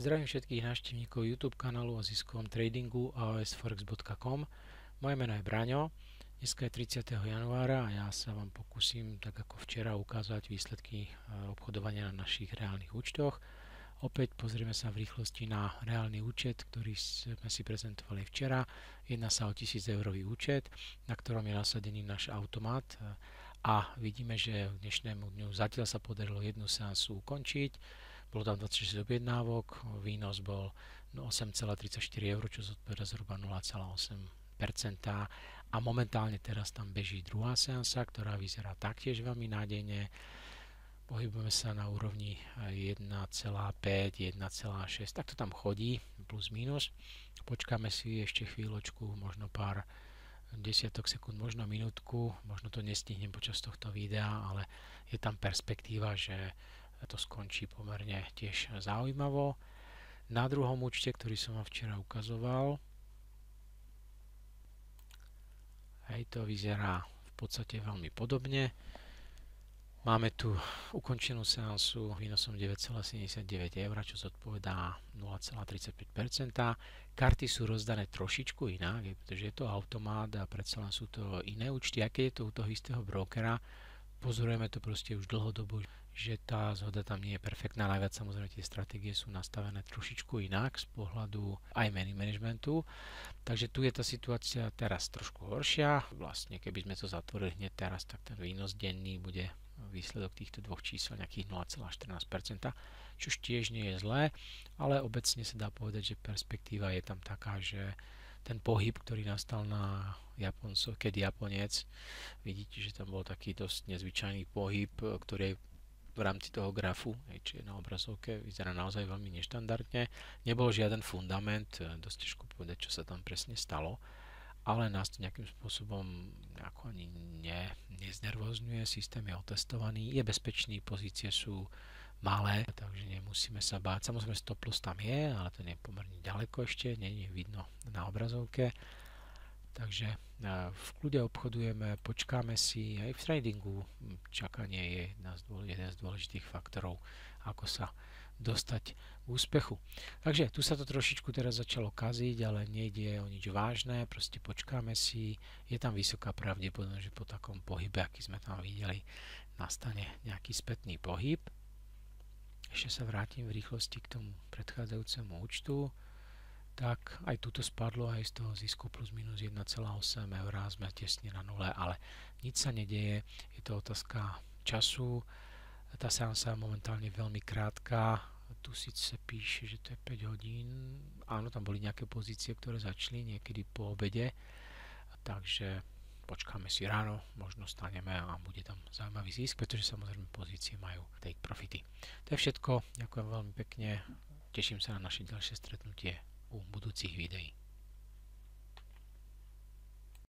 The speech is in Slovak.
Zdravím všetkých návštevníkov YouTube kanálu o ziskovom tradingu aosforex.com. Moje meno je Braňo. Dneska je 30. januára a ja sa vám pokúsim, tak ako včera, ukázať výsledky obchodovania na našich reálnych účtoch. Opäť pozrieme sa v rýchlosti na reálny účet, ktorý sme si prezentovali včera. Jedná sa o 1000 eurový účet, na ktorom je nasadený náš automat. A vidíme, že k dnešnému dňu zatiaľ sa podarilo jednu seansu ukončiť. Bolo tam 26 objednávok, výnos bol 8,34 eur, čo zodpovedá zhruba 0,8%. A momentálne teraz tam beží druhá seansa, ktorá vyzerá taktiež veľmi nádejne. Pohybujeme sa na úrovni 1,5, 1,6, tak to tam chodí, plus minus. Počkáme si ešte chvíľočku, možno pár desiatok sekúnd, možno minútku, možno to nestihnem počas tohto videa, ale je tam perspektíva, že to skončí pomerne tiež zaujímavo. Na druhom účte, ktorý som vám včera ukazoval, to vyzerá v podstate veľmi podobne. Máme tu ukončenú seansu výnosom 9,79 eur, čo zodpovedá 0,35%. Karty sú rozdané trošičku inak, pretože je to automat a predsa len sú to iné účty. Aj keď je to u toho istého brokera, pozorujeme to proste už dlhodobo, že tá zhoda tam nie je perfektná. Najviac samozrejme tie stratégie sú nastavené trošičku inak z pohľadu aj money managementu. Takže tu je tá situácia teraz trošku horšia. Vlastne keby sme to zatvorili hneď teraz, tak ten výnos denný bude výsledok týchto dvoch čísel nejakých 0,14%, čo tiež nie je zlé, ale obecne sa dá povedať, že perspektíva je tam taká, že ten pohyb, ktorý nastal na Japonco, keď Japonec, vidíte, že tam bol taký dosť nezvyčajný pohyb, ktorý v rámci toho grafu, či je na obrazovke, vyzerá naozaj veľmi neštandardne. Nebol žiaden fundament, dosť ťažko povedať, čo sa tam presne stalo, ale nás to nejakým spôsobom nejako ani neznervozňuje, systém je otestovaný, je bezpečný, pozície sú malé, takže nemusíme sa báť. Samozrejme stop loss tam je, ale to nie je pomerne ďaleko ešte, nie je vidno na obrazovke. Takže v kľude obchodujeme, počkáme si. Aj v tradingu čakanie je jeden z dôležitých faktorov, ako sa dostať k úspechu. Takže tu sa to trošičku teraz začalo kaziť, ale nejde o nič vážne, proste počkáme si. Je tam vysoká pravdepodobnosť, že po takom pohybe, aký sme tam videli, nastane nejaký spätný pohyb. Ešte sa vrátim v rýchlosti k tomu predchádzajúcemu účtu. Tak aj tuto spadlo aj z toho zisku plus minus 1,8 eur, sme tesne na nule, ale nič sa nedieje, je to otázka času. Tá seansa je momentálne veľmi krátka, tu síce píše, že to je 5 hodín, áno, tam boli nejaké pozície, ktoré začali niekedy po obede, takže počkáme si ráno, možno staneme a bude tam zaujímavý zisk, pretože samozrejme pozície majú take profity. To je všetko, ďakujem veľmi pekne, teším sa na naše ďalšie stretnutie u budúcich videí.